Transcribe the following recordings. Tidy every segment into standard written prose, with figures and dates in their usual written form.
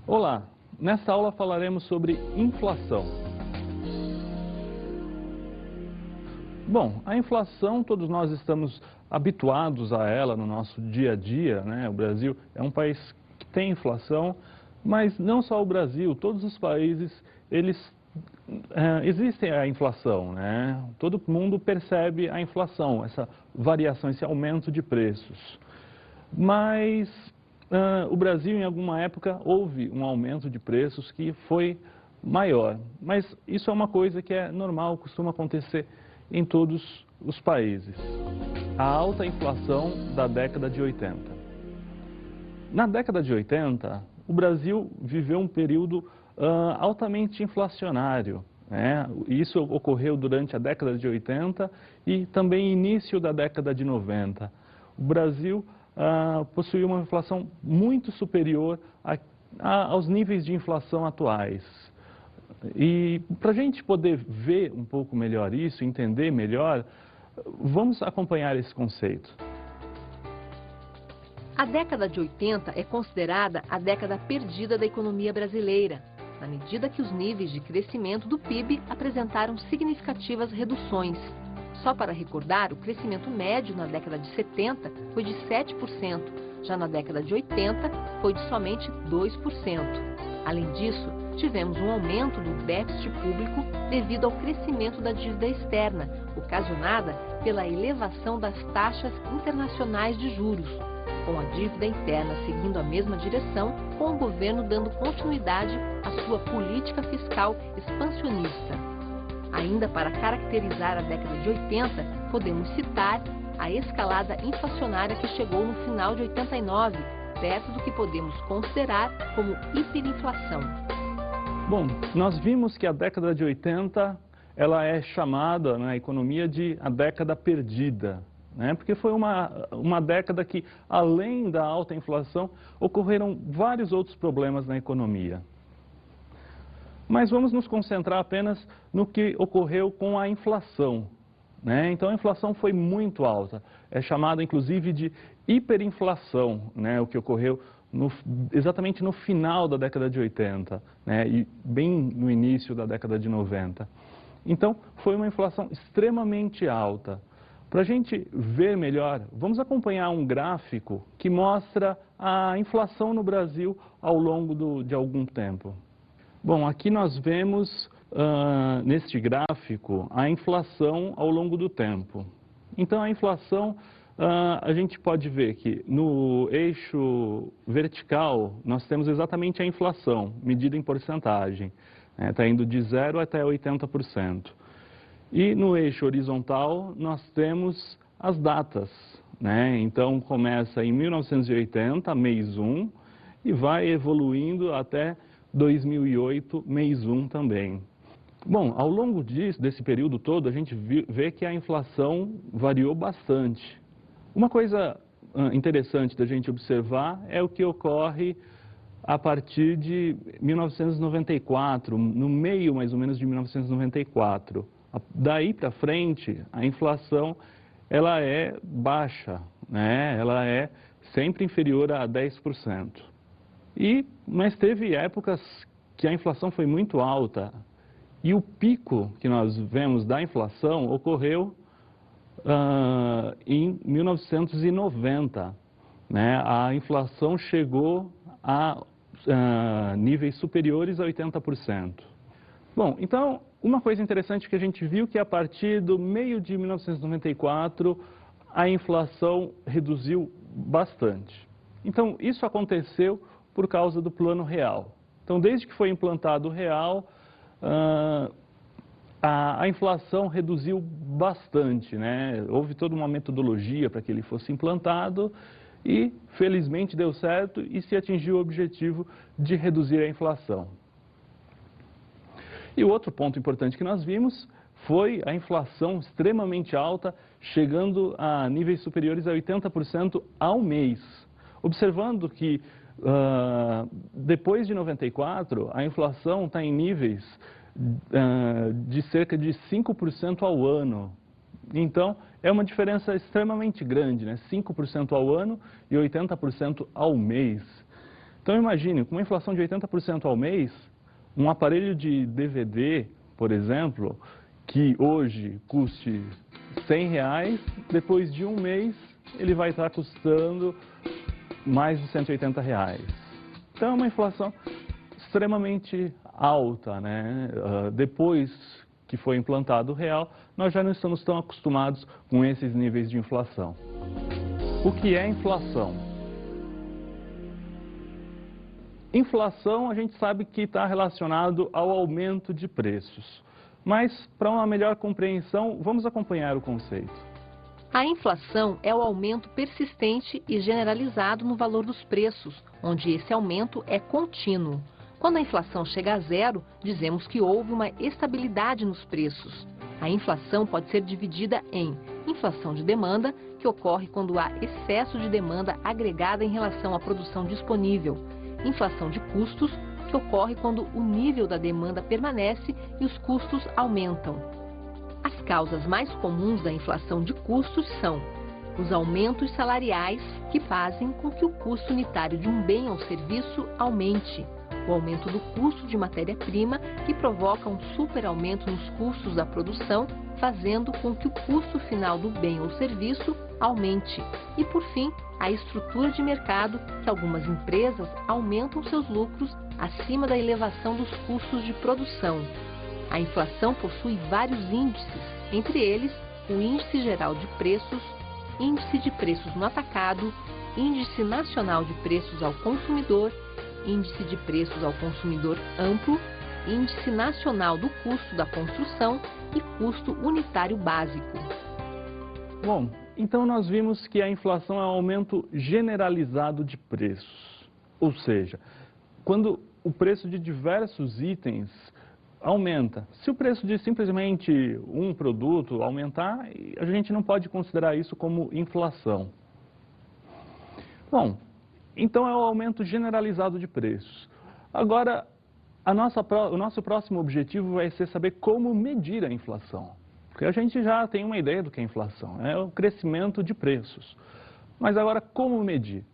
Olá, nesta aula falaremos sobre inflação. Bom, a inflação, todos nós estamos habituados a ela no nosso dia a dia, né? O Brasil é um país que tem inflação, mas não só o Brasil, todos os países, existe a inflação, né? Todo mundo percebe a inflação, essa variação, esse aumento de preços. Mas o Brasil, em alguma época, houve um aumento de preços que foi maior. Mas isso é uma coisa que é normal, costuma acontecer em todos os países. A alta inflação da década de 80. Na década de 80, o Brasil viveu um período altamente inflacionário, né? Isso ocorreu durante a década de 80 e também início da década de 90. O Brasil possuía uma inflação muito superior aos níveis de inflação atuais. E para a gente poder ver um pouco melhor isso, entender melhor, vamos acompanhar esse conceito. A década de 80 é considerada a década perdida da economia brasileira, na medida que os níveis de crescimento do PIB apresentaram significativas reduções. Só para recordar, o crescimento médio na década de 70 foi de 7%, já na década de 80 foi de somente 2%. Além disso, tivemos um aumento do déficit público devido ao crescimento da dívida externa, ocasionada pela elevação das taxas internacionais de juros, com a dívida interna seguindo a mesma direção, com o governo dando continuidade à sua política fiscal expansionista. Ainda para caracterizar a década de 80, podemos citar a escalada inflacionária que chegou no final de 89, perto do que podemos considerar como hiperinflação. Bom, nós vimos que a década de 80 ela é chamada na economia de a década perdida, né? Porque foi uma década que, além da alta inflação, ocorreram vários outros problemas na economia. Mas vamos nos concentrar apenas no que ocorreu com a inflação, né? Então a inflação foi muito alta, é chamada inclusive de hiperinflação, né? O que ocorreu exatamente no final da década de 80, né? E bem no início da década de 90. Então foi uma inflação extremamente alta. Para a gente ver melhor, vamos acompanhar um gráfico que mostra a inflação no Brasil ao longo de algum tempo. Bom, aqui nós vemos, neste gráfico, a inflação ao longo do tempo. Então, a inflação, a gente pode ver que no eixo vertical, nós temos exatamente a inflação, medida em porcentagem. Está indo de 0 até 80%. E no eixo horizontal, nós temos as datas, né? Então, começa em 1980, mês 1, e vai evoluindo até 2008, mês 1 também. Bom, ao longo desse período todo, a gente vê que a inflação variou bastante. Uma coisa interessante da gente observar é o que ocorre a partir de 1994, no meio mais ou menos de 1994. Daí para frente, a inflação ela é baixa, né? Ela é sempre inferior a 10%. Mas teve épocas que a inflação foi muito alta e o pico que nós vemos da inflação ocorreu em 1990. Né? A inflação chegou a níveis superiores a 80%. Bom, então, uma coisa interessante que a gente viu que a partir do meio de 1994 a inflação reduziu bastante. Então, isso aconteceu por causa do Plano Real. Então, desde que foi implantado o Real, a inflação reduziu bastante, né? Houve toda uma metodologia para que ele fosse implantado e, felizmente, deu certo e se atingiu o objetivo de reduzir a inflação. E o outro ponto importante que nós vimos foi a inflação extremamente alta, chegando a níveis superiores a 80% ao mês. Observando que depois de 94, a inflação está em níveis de cerca de 5% ao ano. Então, é uma diferença extremamente grande, né? 5% ao ano e 80% ao mês. Então imagine, com uma inflação de 80% ao mês, um aparelho de DVD, por exemplo, que hoje custe R$100, depois de um mês ele vai estar custando mais de R$180. Então é uma inflação extremamente alta, né? Depois que foi implantado o real, nós já não estamos tão acostumados com esses níveis de inflação. O que é inflação? Inflação a gente sabe que está relacionado ao aumento de preços. Mas, para uma melhor compreensão, vamos acompanhar o conceito. A inflação é o aumento persistente e generalizado no valor dos preços, onde esse aumento é contínuo. Quando a inflação chega a zero, dizemos que houve uma estabilidade nos preços. A inflação pode ser dividida em inflação de demanda, que ocorre quando há excesso de demanda agregada em relação à produção disponível, inflação de custos, que ocorre quando o nível da demanda permanece e os custos aumentam. As causas mais comuns da inflação de custos são os aumentos salariais, que fazem com que o custo unitário de um bem ou serviço aumente, o aumento do custo de matéria-prima, que provoca um superaumento nos custos da produção, fazendo com que o custo final do bem ou serviço aumente. E, por fim, a estrutura de mercado, que algumas empresas aumentam seus lucros acima da elevação dos custos de produção. A inflação possui vários índices, entre eles o Índice Geral de Preços, Índice de Preços no Atacado, Índice Nacional de Preços ao Consumidor, Índice de Preços ao Consumidor Amplo, Índice Nacional do Custo da Construção e Custo Unitário Básico. Bom, então nós vimos que a inflação é um aumento generalizado de preços. Ou seja, quando o preço de diversos itens aumenta. Se o preço de simplesmente um produto aumentar, a gente não pode considerar isso como inflação. Bom, então é o aumento generalizado de preços. Agora, o nosso próximo objetivo vai ser saber como medir a inflação. Porque a gente já tem uma ideia do que é inflação, é o crescimento de preços. Mas agora, como medir?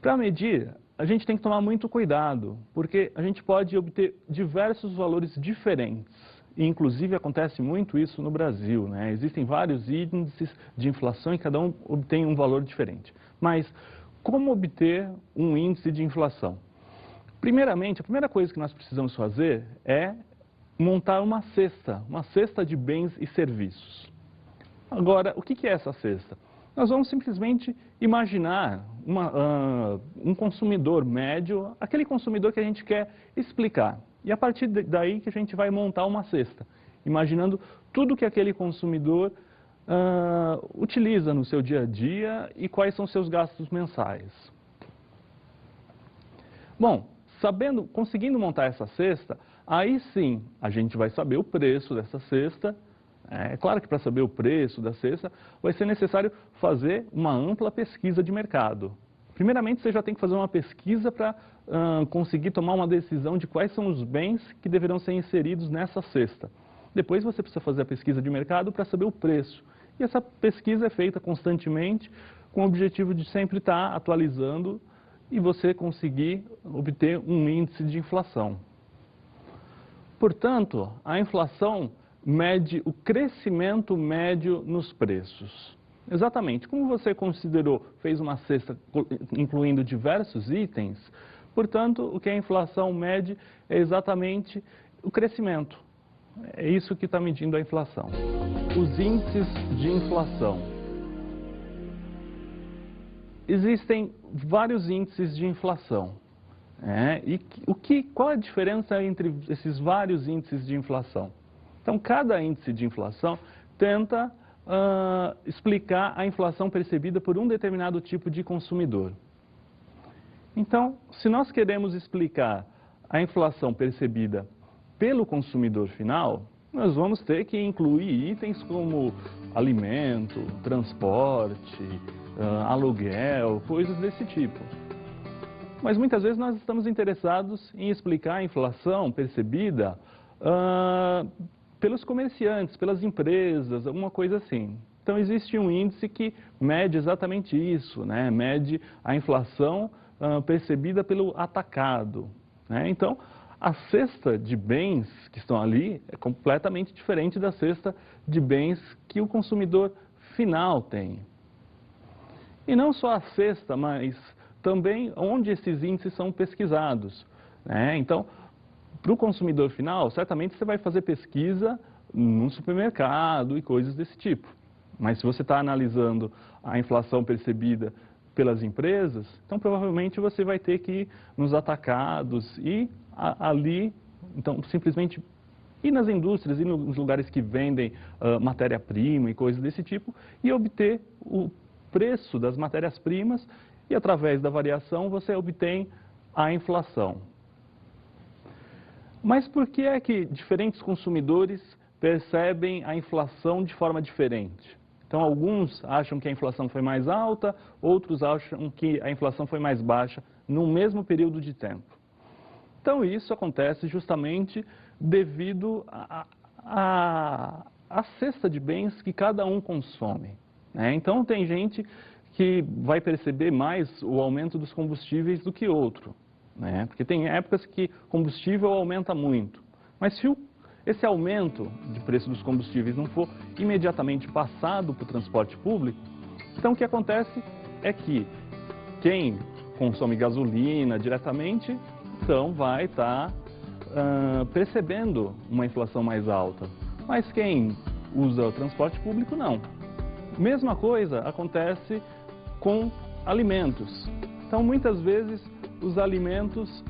Para medir, a gente tem que tomar muito cuidado, porque a gente pode obter diversos valores diferentes. E, inclusive, acontece muito isso no Brasil, né? Existem vários índices de inflação e cada um obtém um valor diferente. Mas como obter um índice de inflação? Primeiramente, a primeira coisa que nós precisamos fazer é montar uma cesta de bens e serviços. Agora, o que é essa cesta? Nós vamos simplesmente imaginar um consumidor médio, aquele consumidor que a gente quer explicar. E a partir daí que a gente vai montar uma cesta, imaginando tudo que aquele consumidor utiliza no seu dia a dia e quais são seus gastos mensais. Bom, conseguindo montar essa cesta, aí sim a gente vai saber o preço dessa cesta. É claro que para saber o preço da cesta vai ser necessário fazer uma ampla pesquisa de mercado. Primeiramente, você já tem que fazer uma pesquisa para conseguir tomar uma decisão de quais são os bens que deverão ser inseridos nessa cesta. Depois você precisa fazer a pesquisa de mercado para saber o preço. E essa pesquisa é feita constantemente com o objetivo de sempre estar atualizando e você conseguir obter um índice de inflação. Portanto, a inflação mede o crescimento médio nos preços. Exatamente, como você fez uma cesta incluindo diversos itens, portanto, o que a inflação mede é exatamente o crescimento. É isso que está medindo a inflação. Os índices de inflação. Existem vários índices de inflação. Qual a diferença entre esses vários índices de inflação? Então, cada índice de inflação tenta explicar a inflação percebida por um determinado tipo de consumidor. Então, se nós queremos explicar a inflação percebida pelo consumidor final, nós vamos ter que incluir itens como alimento, transporte, aluguel, coisas desse tipo. Mas muitas vezes nós estamos interessados em explicar a inflação percebida pelos comerciantes, pelas empresas, alguma coisa assim. Então existe um índice que mede exatamente isso, né? Mede a inflação percebida pelo atacado, né? Então, a cesta de bens que estão ali é completamente diferente da cesta de bens que o consumidor final tem. E não só a cesta, mas também onde esses índices são pesquisados, né? Então, para o consumidor final, certamente você vai fazer pesquisa num supermercado e coisas desse tipo. Mas se você está analisando a inflação percebida pelas empresas, então provavelmente você vai ter que ir nos atacados e ali, então simplesmente ir nas indústrias e nos lugares que vendem matéria-prima e coisas desse tipo e obter o preço das matérias-primas e através da variação você obtém a inflação. Mas por que é que diferentes consumidores percebem a inflação de forma diferente? Então, alguns acham que a inflação foi mais alta, outros acham que a inflação foi mais baixa no mesmo período de tempo. Então, isso acontece justamente devido à cesta de bens que cada um consome, né? Então, tem gente que vai perceber mais o aumento dos combustíveis do que outro, né? Porque tem épocas que combustível aumenta muito, mas se esse aumento de preço dos combustíveis não for imediatamente passado para o transporte público, então o que acontece é que quem consome gasolina diretamente, então vai estar percebendo uma inflação mais alta, mas quem usa o transporte público não. Mesma coisa acontece com alimentos. Então muitas vezes os alimentos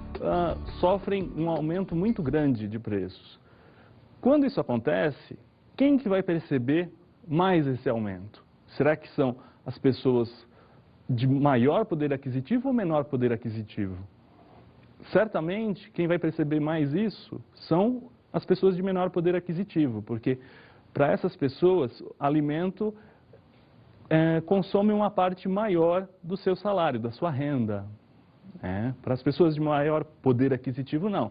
sofrem um aumento muito grande de preços. Quando isso acontece, quem que vai perceber mais esse aumento? Será que são as pessoas de maior poder aquisitivo ou menor poder aquisitivo? Certamente, quem vai perceber mais isso são as pessoas de menor poder aquisitivo, porque para essas pessoas, alimento consome uma parte maior do seu salário, da sua renda. Para as pessoas de maior poder aquisitivo, não.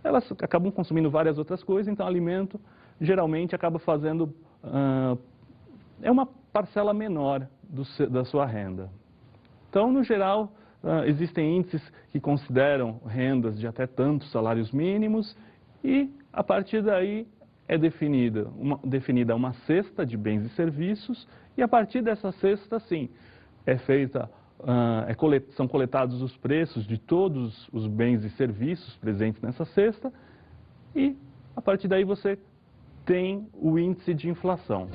Elas acabam consumindo várias outras coisas, então alimento geralmente acaba fazendo, é uma parcela menor da sua renda. Então, no geral, existem índices que consideram rendas de até tantos salários mínimos e, a partir daí, é definida uma cesta de bens e serviços e, a partir dessa cesta, sim, são coletados os preços de todos os bens e serviços presentes nessa cesta e, a partir daí, você tem o índice de inflação.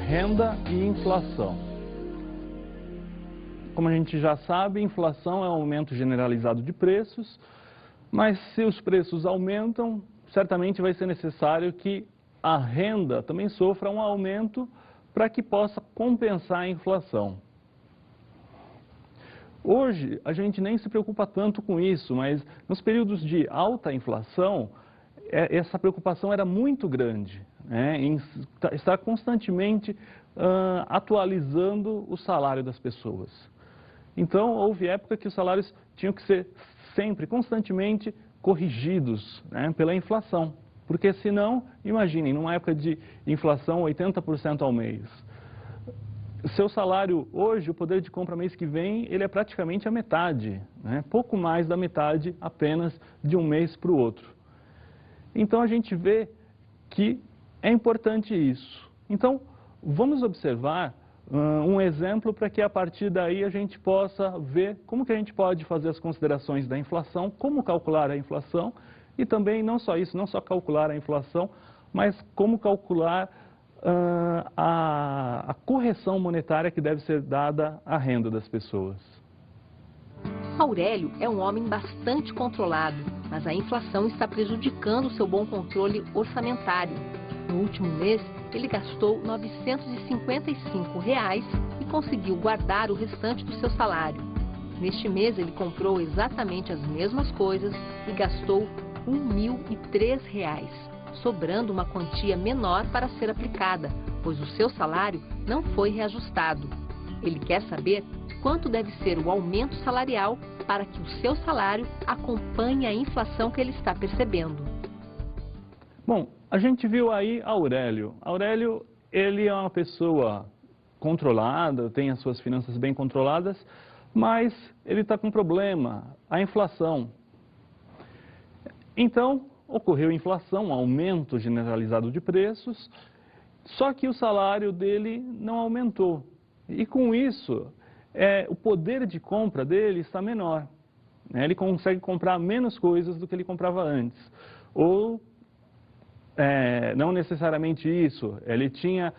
Renda e inflação. Como a gente já sabe, inflação é um aumento generalizado de preços, mas se os preços aumentam, certamente vai ser necessário que a renda também sofra um aumento para que possa compensar a inflação. Hoje, a gente nem se preocupa tanto com isso, mas nos períodos de alta inflação, essa preocupação era muito grande, né, em estar constantemente atualizando o salário das pessoas. Então, houve época que os salários tinham que ser sempre, constantemente corrigidos, né, pela inflação. Porque senão, imaginem, numa época de inflação 80% ao mês, seu salário hoje, o poder de compra mês que vem, ele é praticamente a metade, né? Pouco mais da metade apenas de um mês para o outro. Então a gente vê que é importante isso. Então vamos observar um exemplo para que a partir daí a gente possa ver como que a gente pode fazer as considerações da inflação, como calcular a inflação e também não só isso, não só calcular a inflação, mas como calcular a correção monetária que deve ser dada à renda das pessoas. Aurélio é um homem bastante controlado, mas a inflação está prejudicando seu bom controle orçamentário. No último mês, ele gastou R$ 955 e conseguiu guardar o restante do seu salário. Neste mês, ele comprou exatamente as mesmas coisas e gastou R$ 1.003, sobrando uma quantia menor para ser aplicada, pois o seu salário não foi reajustado. Ele quer saber quanto deve ser o aumento salarial para que o seu salário acompanhe a inflação que ele está percebendo. Bom, a gente viu aí Aurélio. Aurélio, ele é uma pessoa controlada, tem as suas finanças bem controladas, mas ele está com um problema, a inflação. Então, ocorreu inflação, um aumento generalizado de preços, só que o salário dele não aumentou. E com isso, o poder de compra dele está menor. Ele consegue comprar menos coisas do que ele comprava antes. Ou, não necessariamente isso, ele tinha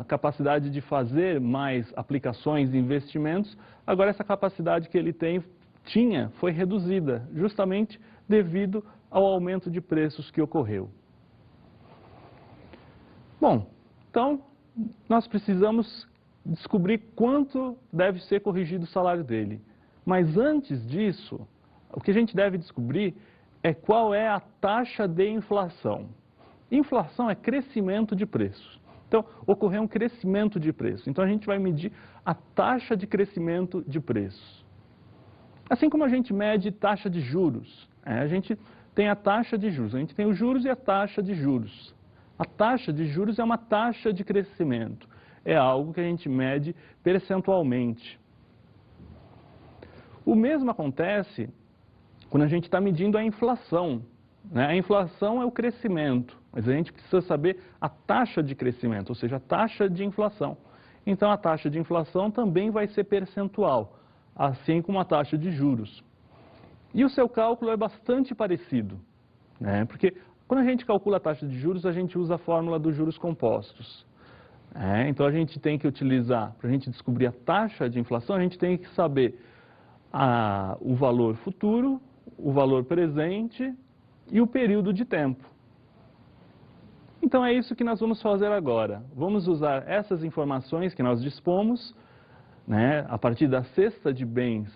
capacidade de fazer mais aplicações e investimentos, agora essa capacidade que ele tinha foi reduzida, justamente devido ao aumento de preços que ocorreu. Bom, então nós precisamos descobrir quanto deve ser corrigido o salário dele. Mas antes disso, o que a gente deve descobrir é qual é a taxa de inflação. Inflação é crescimento de preços. Então, ocorreu um crescimento de preço. Então, a gente vai medir a taxa de crescimento de preços. Assim como a gente mede taxa de juros, a gente tem a taxa de juros, a gente tem os juros e a taxa de juros. A taxa de juros é uma taxa de crescimento, é algo que a gente mede percentualmente. O mesmo acontece quando a gente está medindo a inflação. A inflação é o crescimento, mas a gente precisa saber a taxa de crescimento, ou seja, a taxa de inflação. Então, a taxa de inflação também vai ser percentual, assim como a taxa de juros. E o seu cálculo é bastante parecido, porque quando a gente calcula a taxa de juros, a gente usa a fórmula dos juros compostos. Então, a gente tem que utilizar, para a gente descobrir a taxa de inflação, a gente tem que saber o valor futuro, o valor presente e o período de tempo. Então, é isso que nós vamos fazer agora. Vamos usar essas informações que nós dispomos, a partir da cesta de bens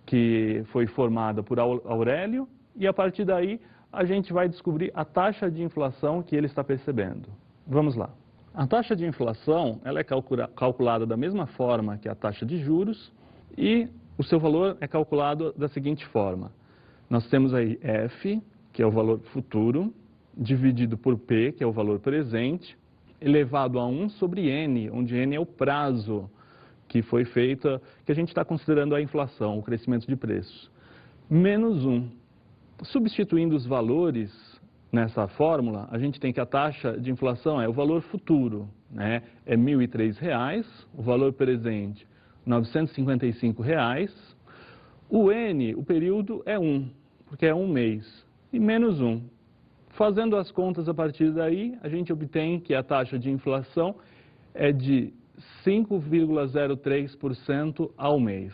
que foi formada por Aurélio, e a partir daí a gente vai descobrir a taxa de inflação que ele está percebendo. Vamos lá. A taxa de inflação ela é calculada da mesma forma que a taxa de juros e o seu valor é calculado da seguinte forma. Nós temos aí F, que é o valor futuro, dividido por P, que é o valor presente, elevado a 1 sobre N, onde N é o prazo que foi feito, que a gente está considerando a inflação, o crescimento de preços, menos 1. Substituindo os valores nessa fórmula, a gente tem que a taxa de inflação é o valor futuro, é R$ 1.003, o valor presente R$ 955, o N, o período é 1, porque é um mês, e menos 1. Fazendo as contas a partir daí, a gente obtém que a taxa de inflação é de 5,03% ao mês.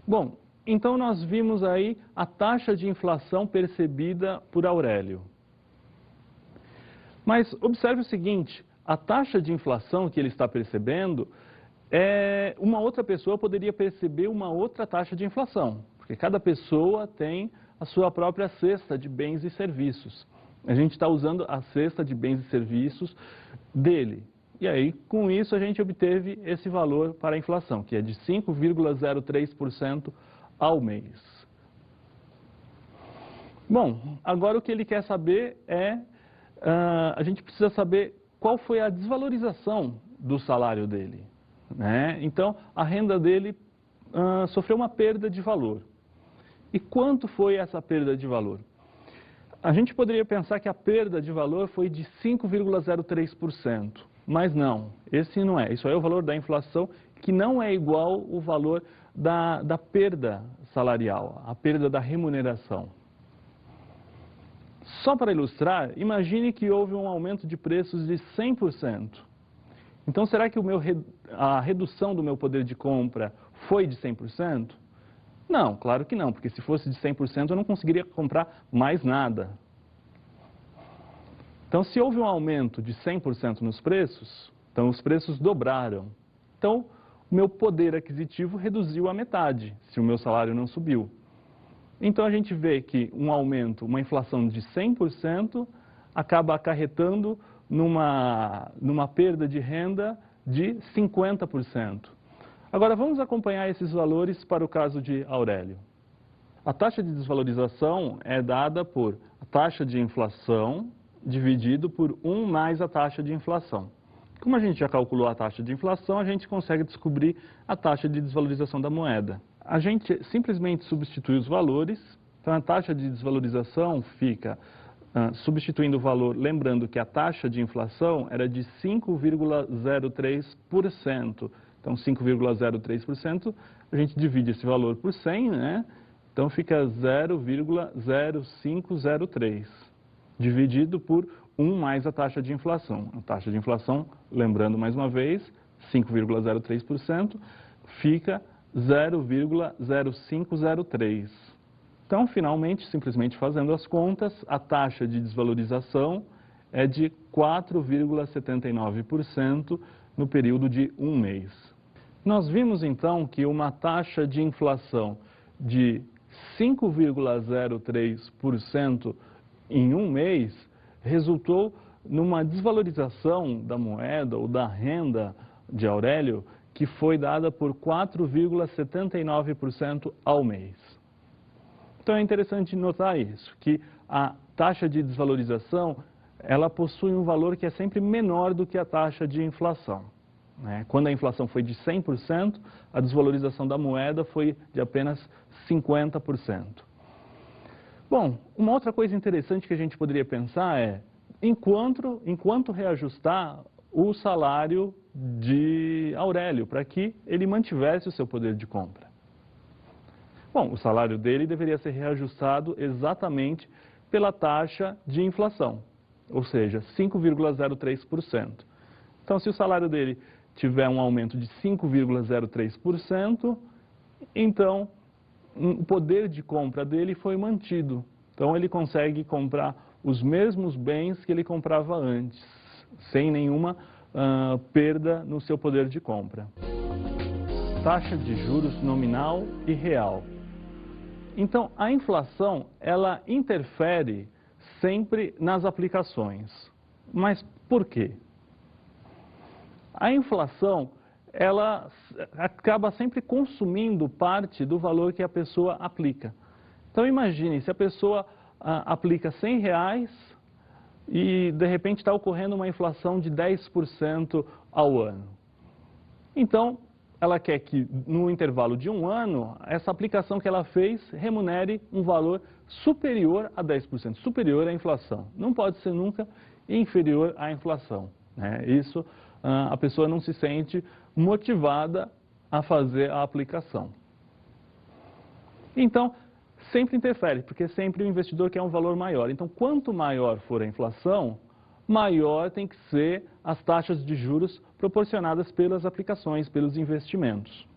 Bom, então nós vimos aí a taxa de inflação percebida por Aurélio. Mas observe o seguinte, a taxa de inflação que ele está percebendo, uma outra pessoa poderia perceber uma outra taxa de inflação, porque cada pessoa tem a sua própria cesta de bens e serviços. A gente está usando a cesta de bens e serviços dele. E aí, com isso, a gente obteve esse valor para a inflação, que é de 5,03% ao mês. Bom, agora o que ele quer saber a gente precisa saber qual foi a desvalorização do salário dele. Então, a renda dele sofreu uma perda de valor. E quanto foi essa perda de valor? A gente poderia pensar que a perda de valor foi de 5,03%, mas não, esse não é. Isso é o valor da inflação, que não é igual o valor da perda salarial, a perda da remuneração. Só para ilustrar, imagine que houve um aumento de preços de 100%. Então, será que a redução do meu poder de compra foi de 100%? Não, claro que não, porque se fosse de 100% eu não conseguiria comprar mais nada. Então, se houve um aumento de 100% nos preços, então os preços dobraram. Então, o meu poder aquisitivo reduziu a metade, se o meu salário não subiu. Então, a gente vê que um aumento, uma inflação de 100%, acaba acarretando numa perda de renda de 50%. Agora, vamos acompanhar esses valores para o caso de Aurélio. A taxa de desvalorização é dada por a taxa de inflação dividido por 1 mais a taxa de inflação. Como a gente já calculou a taxa de inflação, a gente consegue descobrir a taxa de desvalorização da moeda. a gente simplesmente substitui os valores, então a taxa de desvalorização fica substituindo o valor, lembrando que a taxa de inflação era de 5,03%. Então 5,03%, a gente divide esse valor por 100, né? Então fica 0,0503, dividido por 1 mais a taxa de inflação. A taxa de inflação, lembrando mais uma vez, 5,03%, fica 0,0503. Então, finalmente, simplesmente fazendo as contas, a taxa de desvalorização é de 4,79% no período de um mês. Nós vimos, então, que uma taxa de inflação de 5,03% em um mês resultou numa desvalorização da moeda ou da renda de Aurélio que foi dada por 4,79% ao mês. Então é interessante notar isso, que a taxa de desvalorização, ela possui um valor que é sempre menor do que a taxa de inflação, né? Quando a inflação foi de 100%, a desvalorização da moeda foi de apenas 50%. Bom, uma outra coisa interessante que a gente poderia pensar é, enquanto reajustar o salário de Aurélio, para que ele mantivesse o seu poder de compra. Bom, o salário dele deveria ser reajustado exatamente pela taxa de inflação, ou seja, 5,03%. Então, se o salário dele tiver um aumento de 5,03%, então o poder de compra dele foi mantido. Então, ele consegue comprar os mesmos bens que ele comprava antes, sem nenhuma perda no seu poder de compra. Taxa de juros nominal e real. Então, a inflação, ela interfere sempre nas aplicações. Mas por quê? A inflação, ela acaba sempre consumindo parte do valor que a pessoa aplica. Então, imagine, se a pessoa aplica R$100 e, de repente, está ocorrendo uma inflação de 10% ao ano. Então, ela quer que, no intervalo de um ano, essa aplicação que ela fez remunere um valor superior a 10%, superior à inflação. Não pode ser nunca inferior à inflação, né? Isso, a pessoa não se sente motivada a fazer a aplicação. Então, sempre interfere, porque sempre o investidor quer um valor maior. Então, quanto maior for a inflação, maior tem que ser as taxas de juros proporcionadas pelas aplicações, pelos investimentos.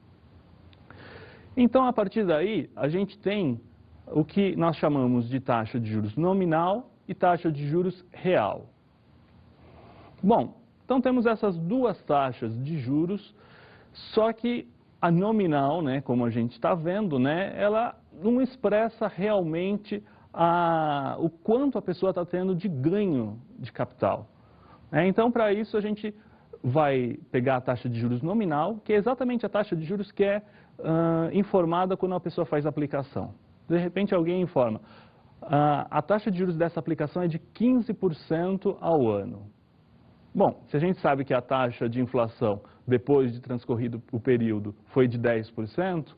Então, a partir daí, a gente tem o que nós chamamos de taxa de juros nominal e taxa de juros real. Bom, então temos essas duas taxas de juros, só que a nominal, né, como a gente está vendo, né, ela não expressa realmente o quanto a pessoa está tendo de ganho de capital. Então, para isso, a gente vai pegar a taxa de juros nominal, que é exatamente a taxa de juros que é informada quando a pessoa faz a aplicação. De repente, alguém informa, a taxa de juros dessa aplicação é de 15% ao ano. Bom, se a gente sabe que a taxa de inflação, depois de transcorrido o período, foi de 10%,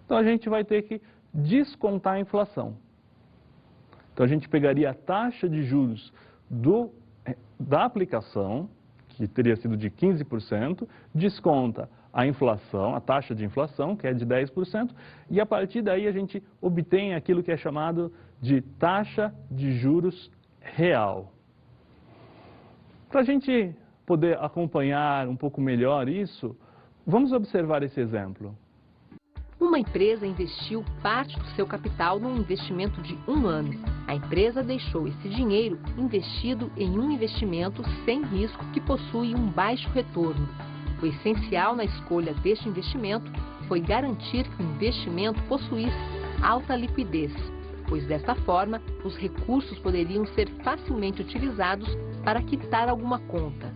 então a gente vai ter que descontar a inflação. Então, a gente pegaria a taxa de juros da aplicação, que teria sido de 15%, desconta a inflação, a taxa de inflação, que é de 10%, e a partir daí a gente obtém aquilo que é chamado de taxa de juros real. Para a gente poder acompanhar um pouco melhor isso, vamos observar esse exemplo. Uma empresa investiu parte do seu capital num investimento de 1 ano. A empresa deixou esse dinheiro investido em um investimento sem risco que possui um baixo retorno. O essencial na escolha deste investimento foi garantir que o investimento possuísse alta liquidez, pois desta forma os recursos poderiam ser facilmente utilizados para quitar alguma conta.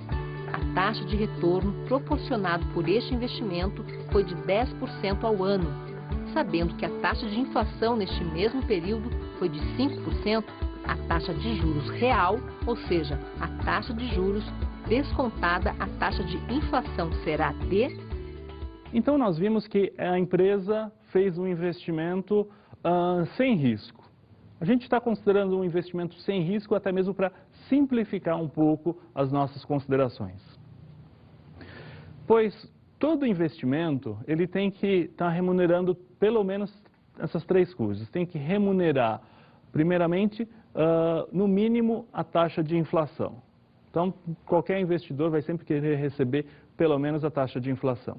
A taxa de retorno proporcionado por este investimento foi de 10% ao ano. Sabendo que a taxa de inflação neste mesmo período foi de 5%, a taxa de juros real, ou seja, a taxa de juros descontada a taxa de inflação será de... Então, nós vimos que a empresa fez um investimento sem risco. A gente está considerando um investimento sem risco até mesmo para simplificar um pouco as nossas considerações. Pois todo investimento ele tem que estar remunerando pelo menos essas três coisas. Tem que remunerar, primeiramente, no mínimo, a taxa de inflação. Então, qualquer investidor vai sempre querer receber pelo menos a taxa de inflação.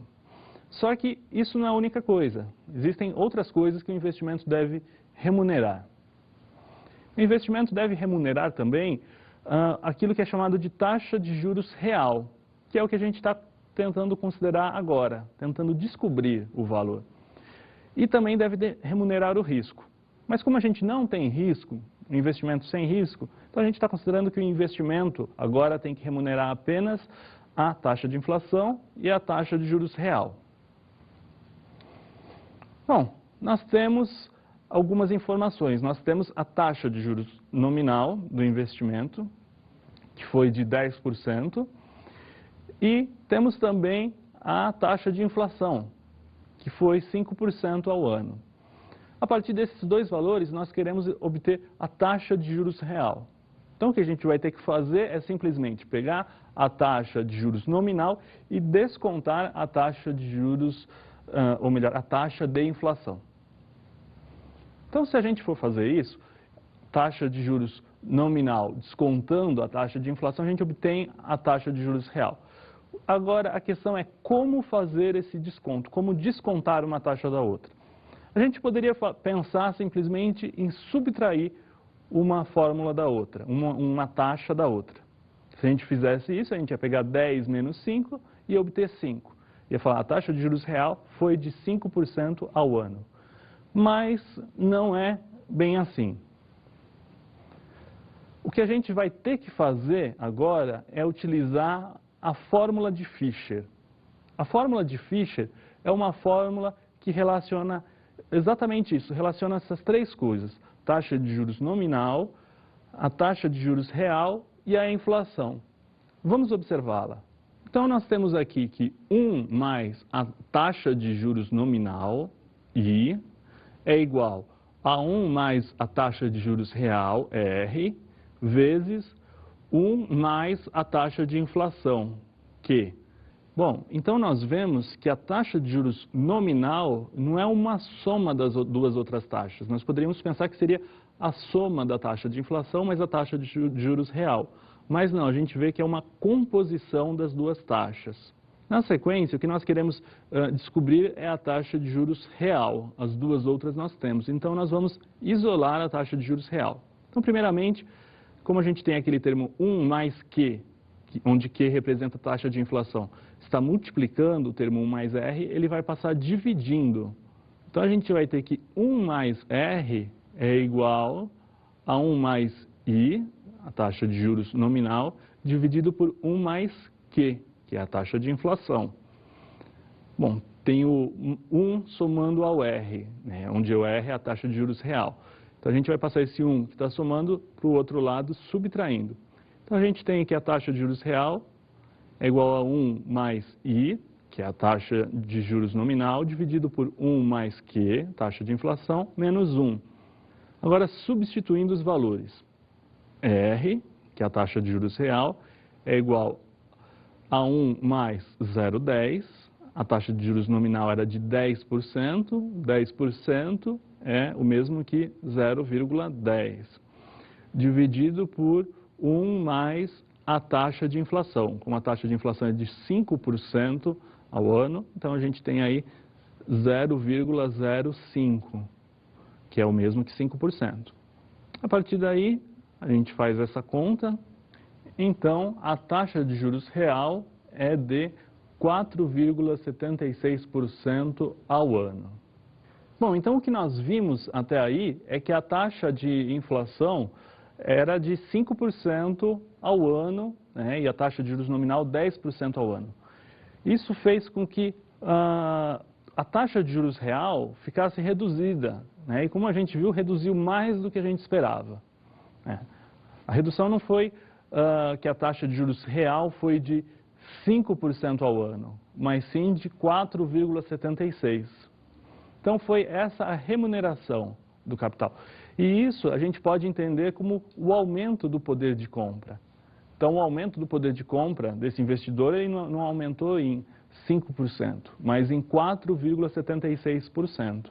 Só que isso não é a única coisa. Existem outras coisas que o investimento deve remunerar. O investimento deve remunerar também aquilo que é chamado de taxa de juros real, que é o que a gente está tentando considerar agora, tentando descobrir o valor. E também deve remunerar o risco. Mas como a gente não tem risco, um investimento sem risco, então a gente está considerando que o investimento agora tem que remunerar apenas a taxa de inflação e a taxa de juros real. Bom, nós temos algumas informações. Nós temos a taxa de juros nominal do investimento, que foi de 10%, e temos também a taxa de inflação, que foi 5% ao ano. A partir desses dois valores, nós queremos obter a taxa de juros real. Então, o que a gente vai ter que fazer é simplesmente pegar a taxa de juros nominal e descontar a taxa de juros, ou melhor, a taxa de inflação. Então, se a gente for fazer isso, taxa de juros nominal descontando a taxa de inflação, a gente obtém a taxa de juros real. Agora, a questão é como fazer esse desconto, como descontar uma taxa da outra. A gente poderia pensar simplesmente em subtrair uma fórmula da outra, uma taxa da outra. Se a gente fizesse isso, a gente ia pegar 10 menos 5 e obter 5. Ia falar, a taxa de juros real foi de 5% ao ano. Mas não é bem assim. O que a gente vai ter que fazer agora é utilizar a fórmula de Fisher. A fórmula de Fisher é uma fórmula que relaciona exatamente isso, relaciona essas três coisas, taxa de juros nominal, a taxa de juros real e a inflação. Vamos observá-la. Então, nós temos aqui que 1 mais a taxa de juros nominal, I, é igual a 1 mais a taxa de juros real, R, vezes 1 mais a taxa de inflação, Q. Bom, então nós vemos que a taxa de juros nominal não é uma soma das duas outras taxas. Nós poderíamos pensar que seria a soma da taxa de inflação mais a taxa de juros real. Mas não, a gente vê que é uma composição das duas taxas. Na sequência, o que nós queremos descobrir é a taxa de juros real. As duas outras nós temos. Então, nós vamos isolar a taxa de juros real. Então, primeiramente, como a gente tem aquele termo 1 mais Q, onde Q representa a taxa de inflação, está multiplicando o termo 1 mais R, ele vai passar dividindo. Então, a gente vai ter que 1 mais R é igual a 1 mais I, a taxa de juros nominal, dividido por 1 mais Q, que é a taxa de inflação. Bom, tem o 1 somando ao R, né, onde o R é a taxa de juros real. Então, a gente vai passar esse 1 que está somando para o outro lado, subtraindo. Então, a gente tem que a taxa de juros real é igual a 1 mais I, que é a taxa de juros nominal, dividido por 1 mais Q, taxa de inflação, menos 1. Agora, substituindo os valores. R, que é a taxa de juros real, é igual a 1 mais 0,10. A taxa de juros nominal era de 10%. 10% é o mesmo que 0,10. Dividido por 1 mais a taxa de inflação. Como a taxa de inflação é de 5% ao ano, então a gente tem aí 0,05, que é o mesmo que 5%. A partir daí, a gente faz essa conta, então a taxa de juros real é de 4,76% ao ano. Bom, então o que nós vimos até aí é que a taxa de inflação era de 5% ao ano, né, e a taxa de juros nominal 10% ao ano. Isso fez com que a taxa de juros real ficasse reduzida, né, e como a gente viu, reduziu mais do que a gente esperava. A redução não foi que a taxa de juros real foi de 5% ao ano, mas sim de 4,76%. Então foi essa a remuneração do capital. E isso a gente pode entender como o aumento do poder de compra. Então o aumento do poder de compra desse investidor ele não aumentou em 5%, mas em 4,76%.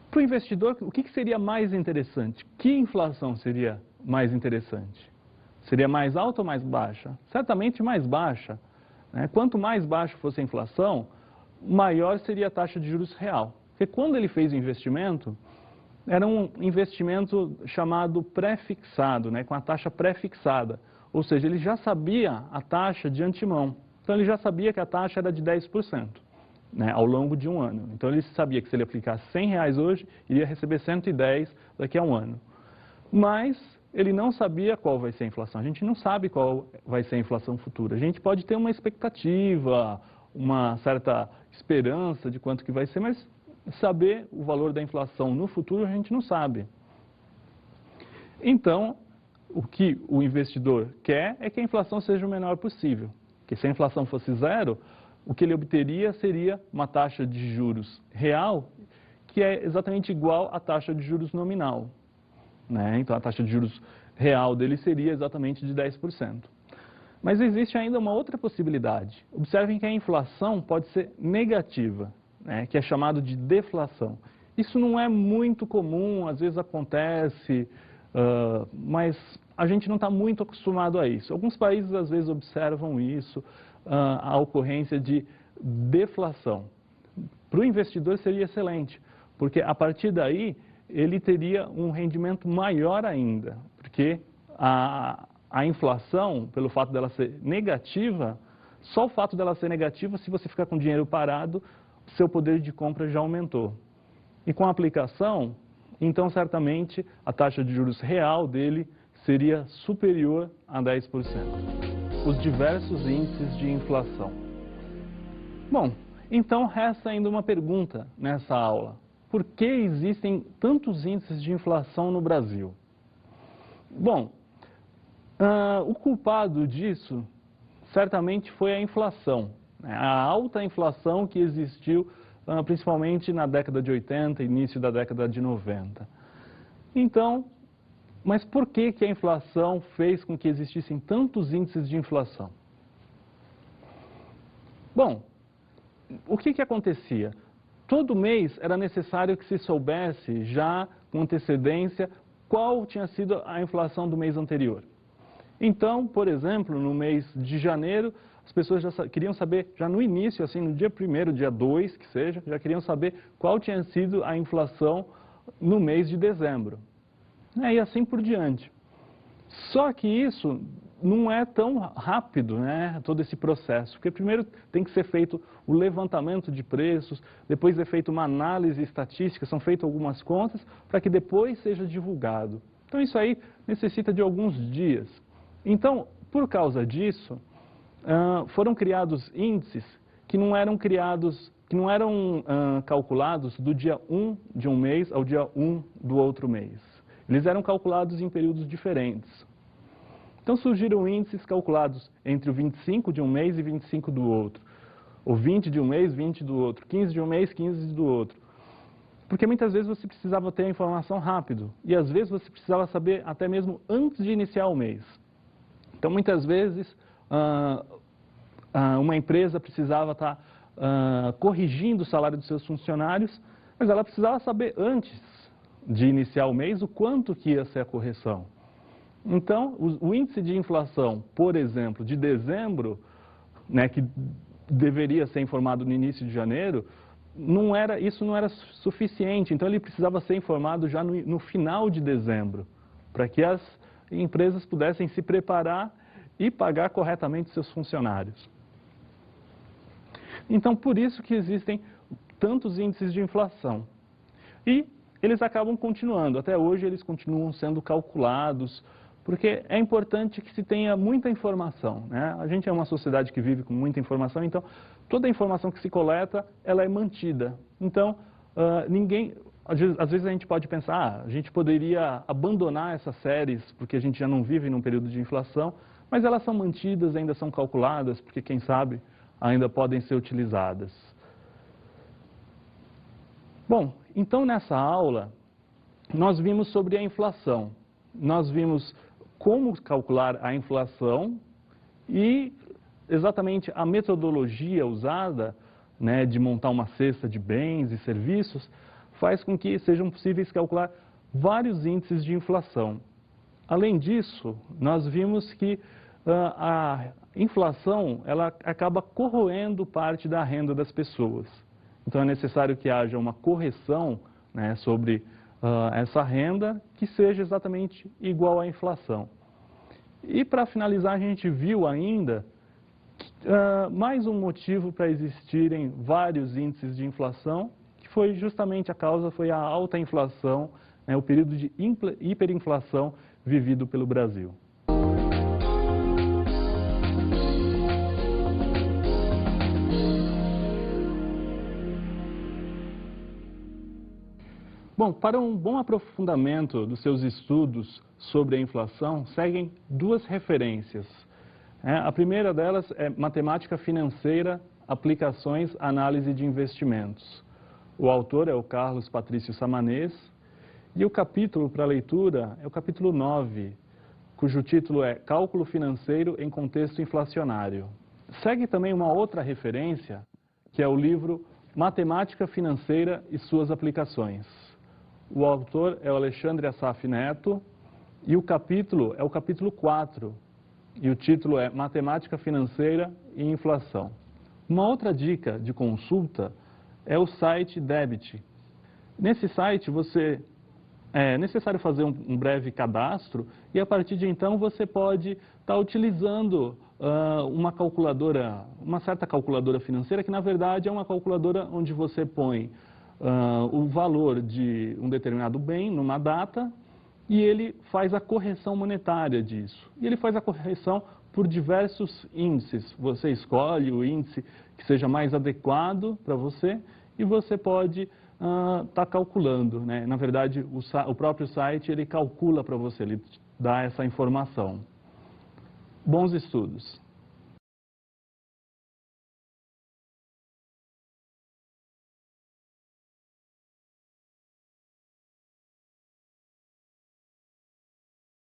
Para o investidor, o que seria mais interessante? Que inflação seria mais interessante? Seria mais alta ou mais baixa? Certamente mais baixa, né? Quanto mais baixa fosse a inflação, maior seria a taxa de juros real. Porque quando ele fez o investimento, era um investimento chamado pré-fixado, né? Com a taxa pré-fixada. Ou seja, ele já sabia a taxa de antemão. Então ele já sabia que a taxa era de 10%. Né, ao longo de um ano. Então ele sabia que se ele aplicasse R$100 hoje, iria receber 110 daqui a um ano. Mas ele não sabia qual vai ser a inflação. A gente não sabe qual vai ser a inflação futura. A gente pode ter uma expectativa, uma certa esperança de quanto que vai ser, mas saber o valor da inflação no futuro a gente não sabe. Então, o que o investidor quer é que a inflação seja o menor possível. Porque se a inflação fosse zero, o que ele obteria seria uma taxa de juros real que é exatamente igual à taxa de juros nominal, né? Então a taxa de juros real dele seria exatamente de 10%. Mas existe ainda uma outra possibilidade. Observem que a inflação pode ser negativa, né? Que é chamado de deflação. Isso não é muito comum, às vezes acontece, mas a gente não está muito acostumado a isso. Alguns países às vezes observam isso, a ocorrência de deflação. Para o investidor seria excelente, porque a partir daí ele teria um rendimento maior ainda, porque a inflação, pelo fato dela ser negativa, só o fato dela ser negativa, se você ficar com dinheiro parado, seu poder de compra já aumentou. E com a aplicação, então certamente a taxa de juros real dele seria superior a 10%. Os diversos índices de inflação. Bom, então resta ainda uma pergunta nessa aula. Por que existem tantos índices de inflação no Brasil? Bom, o culpado disso certamente foi a inflação, né? A alta inflação que existiu principalmente na década de 80 e início da década de 90. Então, mas por que a inflação fez com que existissem tantos índices de inflação? Bom, o que acontecia? Todo mês era necessário que se soubesse já com antecedência qual tinha sido a inflação do mês anterior. Então, por exemplo, no mês de janeiro, as pessoas já queriam saber, já no início, assim, no dia 1º, dia 2, que seja, já queriam saber qual tinha sido a inflação no mês de dezembro. E assim por diante. Só que isso não é tão rápido, né, todo esse processo, porque primeiro tem que ser feito o levantamento de preços, depois é feita uma análise estatística, são feitas algumas contas, para que depois seja divulgado. Então isso aí necessita de alguns dias. Então, por causa disso, foram criados índices que não eram calculados do dia 1 de um mês ao dia 1 do outro mês. Eles eram calculados em períodos diferentes. Então surgiram índices calculados entre o 25 de um mês e 25 do outro. Ou 20 de um mês, 20 do outro. 15 de um mês, 15 do outro. Porque muitas vezes você precisava ter a informação rápido. E às vezes você precisava saber até mesmo antes de iniciar o mês. Então muitas vezes uma empresa precisava estar corrigindo o salário dos seus funcionários, mas ela precisava saber antes de iniciar o mês o quanto que ia ser a correção. Então, o índice de inflação, por exemplo, de dezembro, né, que deveria ser informado no início de janeiro, isso não era suficiente. Então, ele precisava ser informado já no final de dezembro, para que as empresas pudessem se preparar e pagar corretamente seus funcionários. Então, por isso que existem tantos índices de inflação. E eles acabam continuando. Até hoje eles continuam sendo calculados, porque é importante que se tenha muita informação, né? A gente é uma sociedade que vive com muita informação, então toda a informação que se coleta, ela é mantida. Então, às vezes a gente pode pensar, a gente poderia abandonar essas séries, porque a gente já não vive num período de inflação, mas elas são mantidas, ainda são calculadas, porque quem sabe ainda podem ser utilizadas. Bom, então nessa aula nós vimos sobre a inflação. Nós vimos como calcular a inflação e exatamente a metodologia usada, né, de montar uma cesta de bens e serviços faz com que sejam possíveis calcular vários índices de inflação. Além disso, nós vimos que a inflação ela acaba corroendo parte da renda das pessoas. Então é necessário que haja uma correção, né, sobre essa renda que seja exatamente igual à inflação. E para finalizar, a gente viu ainda mais um motivo para existirem vários índices de inflação, que foi justamente foi a alta inflação, né, o período de hiperinflação vivido pelo Brasil. Bom, para um bom aprofundamento dos seus estudos sobre a inflação, seguem duas referências. A primeira delas é Matemática Financeira, Aplicações, Análise de Investimentos. O autor é o Carlos Patrício Samanez e o capítulo para leitura é o capítulo 9, cujo título é Cálculo Financeiro em Contexto Inflacionário. Segue também uma outra referência, que é o livro Matemática Financeira e Suas Aplicações. O autor é o Alexandre Assaf Neto e o capítulo é o capítulo 4 e o título é Matemática Financeira e Inflação. Uma outra dica de consulta é o site Debit. Nesse site é necessário fazer um breve cadastro e a partir de então você pode estar utilizando uma certa calculadora financeira que na verdade é uma calculadora onde você põe o valor de um determinado bem numa data e ele faz a correção monetária disso. E ele faz a correção por diversos índices. Você escolhe o índice que seja mais adequado para você e você pode estar calculando, né? Na verdade, o próprio site ele calcula para você, ele dá essa informação. Bons estudos!